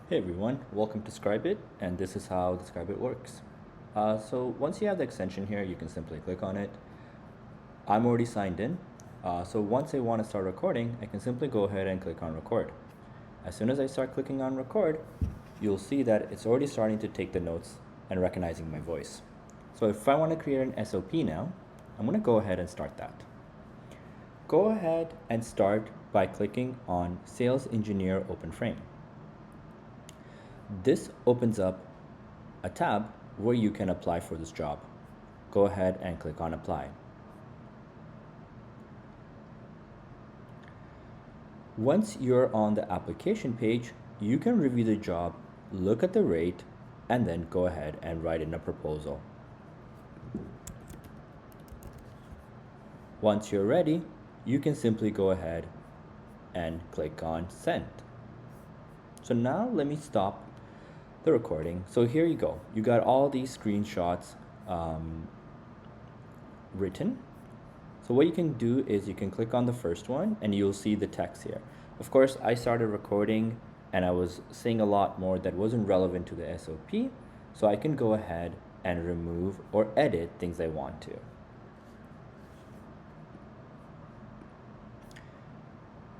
Hey everyone, welcome to ScribeIT, and this is how the ScribeIT works. So once you have the extension here, you can simply click on it. I'm already signed in, so once I want to start recording, I can simply go ahead and click on record. As soon as I start clicking on record, you'll see that it's already starting to take the notes and recognizing my voice. So if I want to create an SOP now, I'm going to go ahead and start that. Go ahead and start by clicking on Sales Engineer Open Frame. This opens up a tab where you can apply for this job. Go ahead and click on apply. Once you're on the application page, you can review the job, look at the rate, and then go ahead and write in a proposal. Once you're ready, you can simply go ahead and click on send. So now let me stop the recording. So here you go. You got all these screenshots written. So what you can do is you can click on the first one and you'll see the text here. Of course, I started recording and I was saying a lot more that wasn't relevant to the SOP. So I can go ahead and remove or edit things I want to.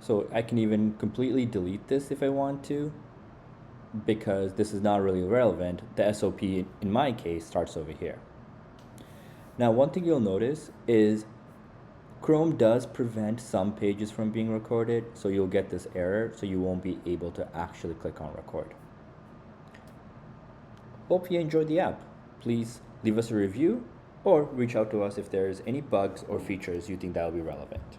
So I can even completely delete this if I want to, because this is not really relevant. The SOP in my case starts over here. Now one thing you'll notice is Chrome does prevent some pages from being recorded, so you'll get this error, so you won't be able to actually click on record. Hope you enjoyed the app. Please leave us a review or reach out to us if there's any bugs or features you think that will be relevant.